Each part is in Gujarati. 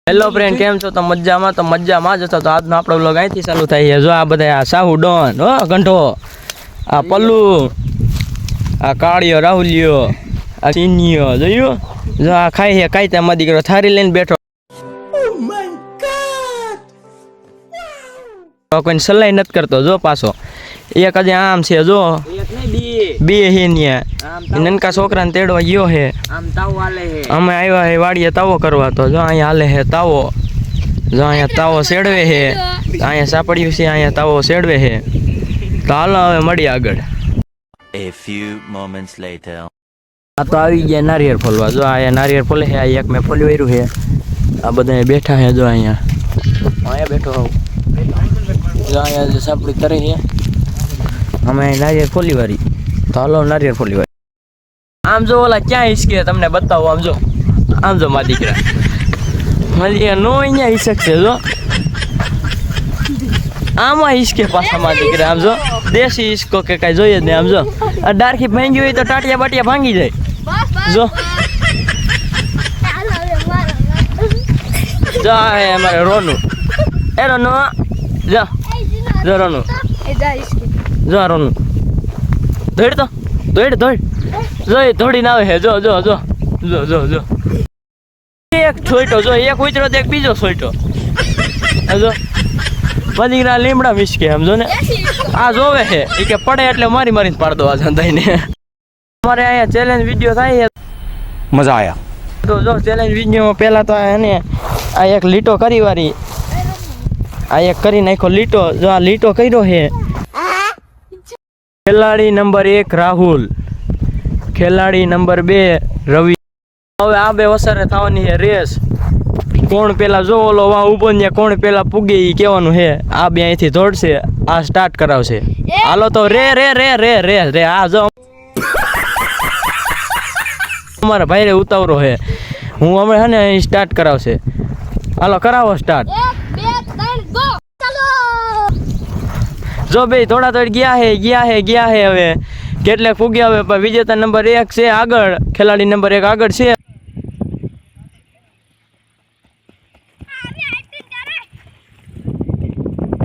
હેલો ફ્રેન્ડ, કેમ છો? તો મજામાં જ હતો. તો આજનો આપણો વ્લોગ અહીંથી ચાલુ થાય છે. જો આ બધા આ સાહુ ડોન, હો ગંઠો, આ પલ્લુ, આ કાળિયો રાહુલિયો, આ ચીનિયો, જોયું? જો આ ખાઈ છે કાંઈ ત્યાં દીકરો થારી લઈને બેઠો. કોઈને સલાહ નથી કરતો. જો પાછો એક હજી આમ છે, જો બે હે ન્યા નનકા છોકરાને તેડવા ગયો હે. અમે આવ્યા હે વાડીએ તાવો કરવા. તો જો અહીંયા હાલે હે તાવો. જો અહીંયા તાવો સેડવે હે, અહીંયા સાપડ્યું છે, અહીંયા તાવો સેડવે હે. તો હાલો હવે મળીએ આગળ. A few moments later. આ તો આવી ગયા નારિયેળ ફોલવા. જો અહીંયા નારિયેળ ફોલે છે. આ એક મેં ફોલ્યું વર્યું છે. આ બધા બેઠા છે. જો અહીંયા બેઠો હોઉં. જો અહીંયા જે સાપડી તરે છે. અમે નારિયેળ ફોલી વારી. તો હાલો નારિયેળ ફોલી વારી. આમ જો ઓલા ક્યાં હિસકે તમને બતાવો. આમ જો મારા દીકરા મળી નો અહીંયા હિસક છે. જો આમાં હિસકે પાછા મારા દીકરા. આમ જો દેશી હિસકો કે કઈ જોઈએ જ નહીં. આમ જો આ ડારખી ભાંગી હોય તો ટાટિયા બાટિયા ભાંગી જાય. જો જો અમારે રોનું એ રોનું જો જો રોનું જો રોનું દોડ તો દોડ જો એ દોડીને આવે છે. જો જો જો જો જો જો એક છોઈટો, જો એક ઉતરો તો એક બીજો છોઈટો. જો બધી લીમડા વિસકે. સમજો ને આ જોવે છે એ કે પડે એટલે મારીને પાડ દો. આ જંતાઈને અમારે અહીંયા ચેલેન્જ વિડીયો થાય છે. મજા આયા. તો જો ચેલેન્જ વિડીયોમાં પહેલા તો એને આ એક લીટો કરી વારી. આ એક કરી નાખો લીટો. જો આ લીટો કર્યો છે. ખેલાડી નંબર 1 રાહુલ, ખેલાડી નંબર 2 રવિ. હવે આ બે વસરે થવાની છે રેસ. કોણ પેલા જો ઓલો વા ઉભો ને કોણ પેલા પૂગે એ કહેવાનું છે. આ બે અહીંથી દોડશે, આ સ્ટાર્ટ કરાવશે. હાલો તો રે રે રે રે રે રે. આ જો અમારા ભાઈ રે ઉતાવરો છે. હું હમણાં છે ને અહીં સ્ટાર્ટ કરાવશે. હાલો કરાવો સ્ટાર્ટ. જો ભાઈ થોડા થોડ ગયા હે હવે કેટલે ફૂગ્યા. હવે પણ વિજેતા નંબર 1 છે આગળ, ખેલાડી નંબર 1 આગળ છે.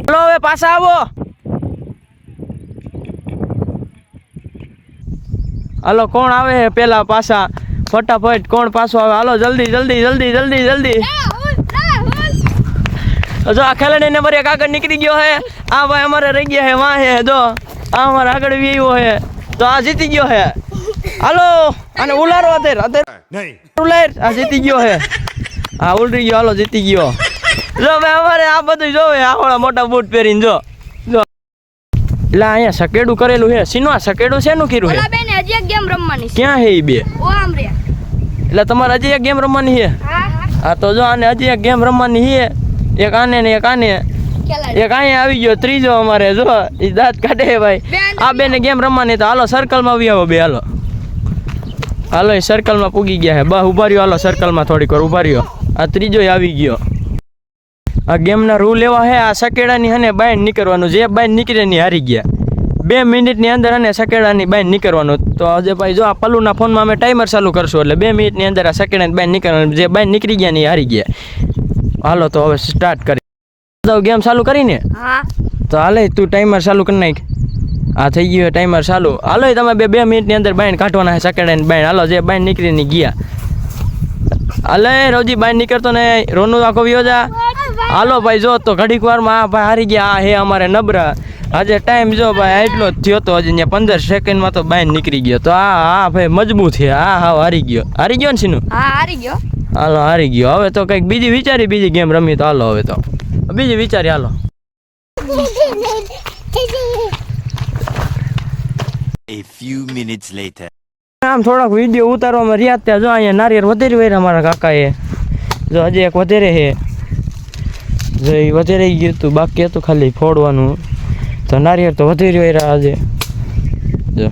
ચાલો હવે પાછા આવો. હાલો કોણ આવે છે પેલા પાછા? ફટાફટ કોણ પાછો આવે? હાલો જલ્દી જલ્દી જલ્દી જલ્દી જલ્દી. જો આ ખેલાડી નંબર 1 આગળ નીકળી ગયો હે. આ ભાઈ અમારે રહી ગયા હે વાહે. જો આ અમારે આગળ આવ્યો હે. તો આ જીતી ગયો હે. હાલો આને ઉલારો અત્યારે ઉલાર. આ જીતી ગયો હે. આ ઉલરી ગયો. હાલો જીતી ગયો. જો ભાઈ અમારે આ બધું જોવે. આવડા મોટા બૂટ પહેરીને જો જો એટલે અહીંયા સકેડું કરેલું છે. સીનો આ સકેડું શેનું કર્યું છે? હજી એક ગેમ રમવાની છે. ક્યાં હે એ બે? ઓ આમ રે. એટલે તમારે હજી એક ગેમ રમવાની છે? હા તો જો આને હજી એક ગેમ રમવાની છે. એક આને ને એક આને. એક અહીંયા આવી ગયો ત્રીજો અમારે. જો એ દાંત કાઢે ભાઈ. આ બે ને ગેમ રમવાની. તો હાલો સર્કલમાં આવી આવો બે. હાલો હાલો એ સર્કલમાં પૂગી ગયા છે. બસ ઉભા રહ્યો. હાલો સર્કલમાં થોડીક વાર ઉભા રહ્યો. આ ત્રીજો આવી ગયો. આ ગેમના રૂલ એવા છે. આ સકેડાની હને બાઈન નીકળવાનું. જે બાઈન નીકળે ની હારી ગયા. 2 મિનિટની અંદર અને સકેડાની બાઈન નીકળવાનું. તો આજે ભાઈ જો આ પલ્લુના ફોનમાં અમે ટાઈમર ચાલુ કરશું. એટલે 2 મિનિટની અંદર આ સકેડાની બાઈન નીકળવાનું. જે બાઈન નીકળી ગયા ની હારી ગયા. હાલો તો હવે સ્ટાર્ટ કરી તો ગેમ ચાલુ કરીને. હા તો હાલે તું ટાઈમર ચાલુ કરી નાખ. આ થઈ ગયું ટાઈમર ચાલુ. હાલો તમે 2 મિનિટની અંદર બાઈન કાઢવાના છે સકેડાની બાઈન. હાલો જે બાઈન નીકળીને ગયા. હાલે રોજી બાઈન નીકળતો ને રોનું આખો વિયો જા. હાલો ભાઈ જો તો ઘડીક વારમાં આ ભાઈ હારી ગયા. આ હે અમારે નબરા. આજે ટાઈમ જો ભાઈ એટલો જ થયો તો હજી 15 સેકન્ડમાં તો બાઈન નીકળી ગયો. તો આ ભાઈ મજબૂત છે. હા હારી ગયો ને સીનું. હા હારી ગયો. હાલો હારી ગયો. હવે તો કંઈક બીજી વિચારી બીજી ગેમ રમી. તો હાલો હવે તો બીજી વિચારી. હાલો A few minutes later. આમ થોડાક વિડીયો ઉતારવામાં રહ્યા ત્યાં જો અહીંયા નારિયેળ વધેરી હોય અમારા કાકાએ. જો હજી એક વધેરે છે. જો એ વધેરે ગયું હતું. બાકી હતું ખાલી ફોડવાનું. તો નારિયેળ તો વધેરી હોય આજે. જો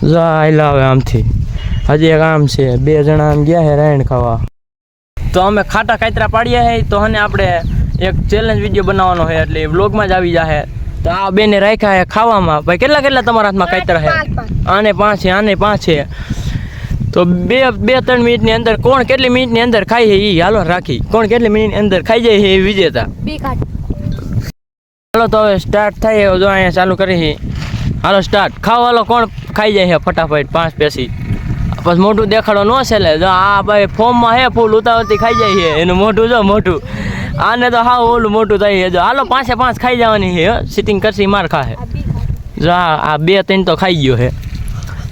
જો આયલા હવે આમથી. હજી એક આમ છે. 2 જણા આમ ગયા છે રાયણ ખાવા. તો અમે ખાટા કાતરા પાડ્યા છે. તો અને આપણે એક ચેલેન્જ વિડીયો બનાવવાનો છે. એટલે એ વ્લોગમાં જ આવી જાય. તો આ બેને રાખ્યા છે ખાવામાં. ભાઈ કેટલા તમારા હાથમાં કાતરા છે? આને 5 છે, આને 5 છે. તો બે 3 મિનિટની અંદર કોણ કેટલી મિનિટની અંદર ખાઈ છે એ હાલો રાખી. કોણ કેટલી મિનિટની અંદર ખાઈ જાય છે એ વિજેતા. હાલો તો હવે સ્ટાર્ટ થાય. જો અહીંયા ચાલુ કરી છે. હાલો સ્ટાર્ટ. ખાઓ હાલો. કોણ ખાઈ જાય છે ફટાફટ 5 પેસી. પછી મોઢું દેખાડો ન છેલે. જો આ ભાઈ ફોર્મમાં હે ફૂલ ઉતાવળથી ખાઈ જાય છે. એનું મોઢું જો મોઢું. આને તો હાવ ઓલું મોટું થાય છે. જો હાલો 5 ખાઈ જવાની છે. સિટિંગ કરશી માર ખાશે. જો આ 2-3 તો ખાઈ ગયો છે.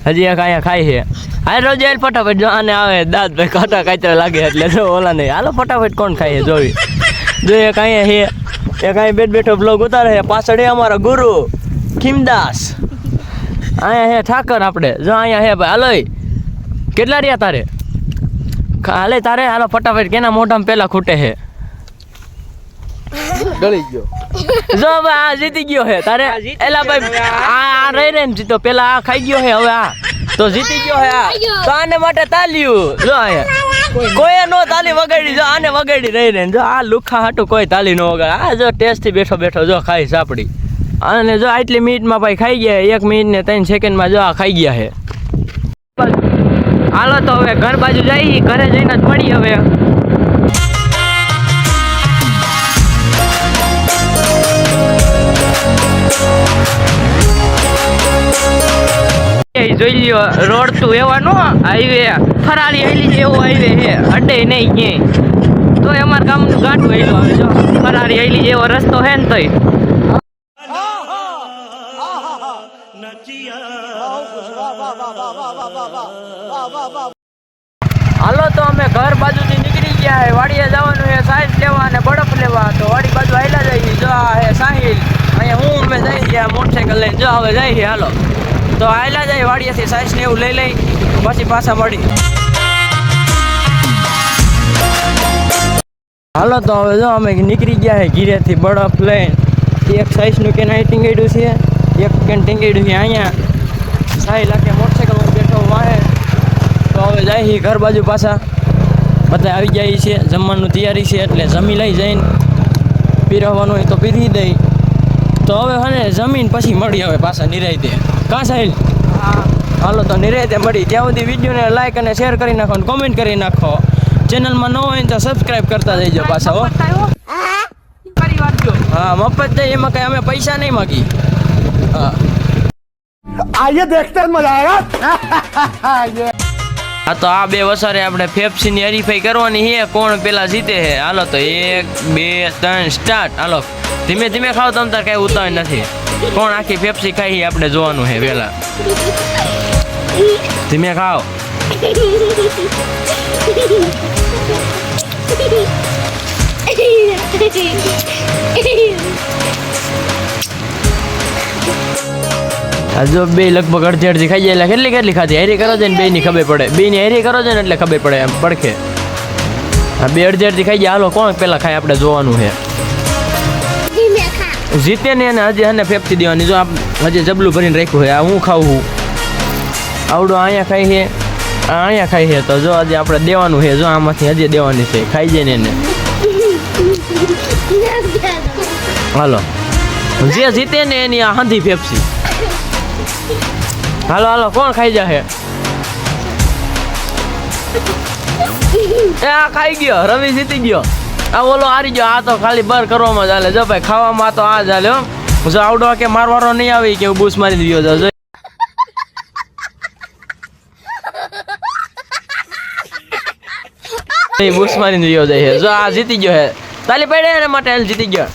હજી એક અહીંયા ખાઈ છે. હા રોજ ફટાફટ. જો આને આવે દાંત ભાઈ કાંટા કાચરા લાગે એટલે જો ઓલા નહીં. હાલો ફટાફટ કોણ ખાઈ છે જોવી. જો એક અહીંયા છે. એક અહીં બેઠો બ્લોગ ઉતારે છે. પાછળ એ અમારા ગુરુ ખીમદાસ. અહીંયા છે ઠાકર આપણે. જો અહીંયા છે ભાઈ. હાલો કેટલા રહ્યા તારે? હાલે તારે. હાલો ફટાફટ. કેના મોઢામાં પેલા ખૂટે છે? ગળી ગયો. જો હવે આ જીતી ગયો છે તારે. એલા ભાઈ આ રહી ને જીતો. પેલા આ ખાઈ ગયો છે. હવે આ તો જીતી ગયો છે. આ તો આને માટે તાલ્યું. જો અહીંયા કોઈ નો તાલી વગાડી. જો આને વગાડી રહી ને. જો આ લુખા હાટું કોઈ તાલી નો વગાડે. આ જો ટેસ્ટથી બેઠો જો ખાઈ સાપડી. અને જો આટલી મિનિટમાં ભાઈ ખાઈ ગયા. 1 મિનિટ ને 3 સેકન્ડમાં જો આ ખાઈ ગયા છે. હાલો તો હવે ઘર બાજુ જઈ. ઘરે જઈને જ પડી હવે. જોઈ લ્યો રોડ તું એવા નો હાઈવે ફરાળી હેલી જેવો હાઈવે છે. અડે નહીં ક્યાંય. તો અમારા ગામનું ગાંઠું હેલું આવે. જો ફરાળી હેલી જેવો રસ્તો હે ને તોય. હાલો તો અમે ઘર બાજુથી નીકળી ગયા. વાડીએ જવાનું છે સાઈઝ લેવા અને બરફ લેવા. તો વાડી બાજુ હાલ્યા જઈએ. જો આ હે સાહિલ. અહીંયા અમે જઈ ગયા મોટરસાઇકલ લઈને. જો હવે જઈએ હાલો. તો આયલા જાય વાડીએથી સાઈઝ ને એવું લઈ પછી પાછા મળી. હાલો તો હવે જો અમે નીકળી ગયા છે ઘીરેથી બરફ લઈને. એક સાઈઝનું કેન અહીં ટીંગાડ્યું છે. એક કેન ટીંગાડ્યું છે અહીંયા. સાહિલ આખે મોટરસાઇકલમાં બેઠો વાહે. તો હવે જાય ઘર બાજુ પાછા. બધા આવી જાય છે. જમવાનું તૈયારી છે એટલે જમી લઈ જઈને પીરવવાનું હોય તો પીરી દઈ. તો હવે હને જમીન પછી મળી હવે પાછા નિરાયતે. કાં સાહિલ? હાલો તો નિરાયતે મળી. ત્યાં સુધી વિડીયોને લાઈક અને શેર કરી નાખો અને કોમેન્ટ કરી નાખો. ચેનલમાં ન હોય તો સબસ્ક્રાઈબ કરતા જઈજો પાછા. હો હા મફત જાય. એમાં કઈ અમે પૈસા નહીં માગી. હા आइए देखते हैं मजा आएगा. હા તો આ 2 વસારે આપણે ફેફસીની હરીફાઈ કરવાની છે. કોણ પેલા જીતે છે. હાલો તો 1 2 3 સ્ટાર્ટ. હાલો ધીમે ધીમે ખાઓ. તમ તાર કઈ ઉતાવળ નથી. કોણ આખી ફેફસી ખાઈ આપણે જોવાનું છે પેલા. ધીમે ખાઓ. આ જો 2 લગભગ અડધી ખાઈ જાય. કેટલી ખાધી હેરી કરો છે ને 2 ની ખબર પડે. 2 ની હેરી કરો છે ને એટલે ખબર પડે એમ પડખે. આ 2 અડધી ખાઈ જાય. હાલો કોણ પેલા ખાય આપણે જોવાનું છે. જીતે ને એને હજી હને ફેફસી દેવાની. જો હજી જબલું ભરીને રાખ્યું છે. આ હું ખાવું આવડું અહીંયા ખાઈ છે. અહીંયા ખાઈ છે. તો જો હજી આપણે દેવાનું છે. જો આમાંથી હજી દેવાની છે. ખાઈ જાય ને એને. હાલો જે જીતે ને એની આ હાંધી ફેફસી. હાલો હાલો કોણ ખાઈ જશે? આ ખાઈ ગયો. રવિ જીતી ગયો. આ ઓલો હારી ગયો. આ તો ખાલી બર કરવામાં ચાલે. જો ભાઈ ખાવામાં તો આ ચાલે. જો આવડો કે મારવારો નહીં આવી કે બૂસ મારી દીધો. જો બૂસ મારી દીધો જાય. જો આ જીતી ગયો હે. તાલી પડે એના માટે જીતી ગયો.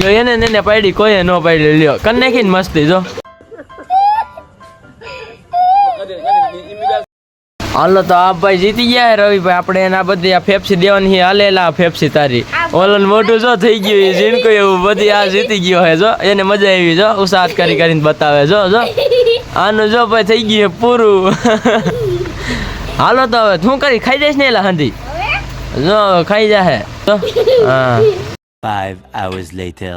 જો એને પાડી કોઈ ન પાડી. લ્યો કર નાખીને મસ્તી. જો હાલો તો આ ભાઈ જીતી ગયા રવિભાઈ. આપણે એના બધી આ ફેફસી દેવાની છે. હાલેલા ફેફસી તારી. ઓલન મોટું જો થઈ ગયું જીનકો એવું બધી. આ જીતી ગયો હે. જો એને મજા આવી. જો ઉત્સાહ કરીને બતાવે. જો આનું જો ભાઈ થઈ ગયું પૂરું. હાલો તો હવે શું કરી ખાઈ જઈશ ને એલા હાંધી. જો ખાઈ જાહે. તો હા 5 hours later.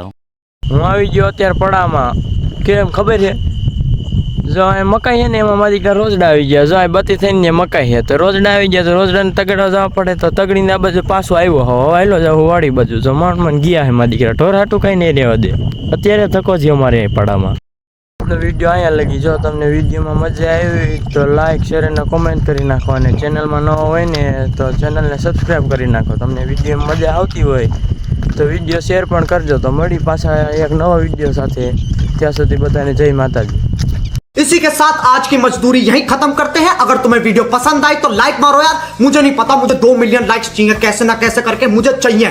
હું આવી ગયો અત્યારે પડામાં. કેમ ખબર છે? જો આ મકાઈ છે ને એમાં મારી દીકરા રોજડા આવી ગયા. જો આ બત્તી થઈને મકાઈ છે. તો રોજડા આવી ગયા. તો રોજડાને તગડા જવા પડે. તો તગડીને આ બાજુ પાછું આવ્યો. હવે હાલો જાવ વાડી બાજુ. જો માંડ ગયા છે મારી દીકરા. ઢોર હાટું કઈ નહીં રહેવા દે. અત્યારે થકો છે અમારે પડામાં. આજનો વિડીયો અહીંયા લગી. જો તમને વિડીયોમાં મજા આવી તો લાઈક શેર અને કોમેન્ટ કરી નાખો, અને ચેનલમાં ન હોય ને તો ચેનલને સબસ્ક્રાઈબ કરી નાખો. તમને વિડીયોમાં મજા આવતી હોય તો વિડીયો શેર પણ કરજો. તો મળી પાછા એક નવા વિડીયો સાથે. ત્યાં સુધી બધાને જય માતાજી. इसी के साथ आज की मजदूरी यहीं खत्म करते हैं. अगर तुम्हें वीडियो पसंद आई तो लाइक मारो यार. मुझे नहीं पता, मुझे 2 मिलियन लाइक्स चाहिए कैसे ना कैसे करके, मुझे चाहिए.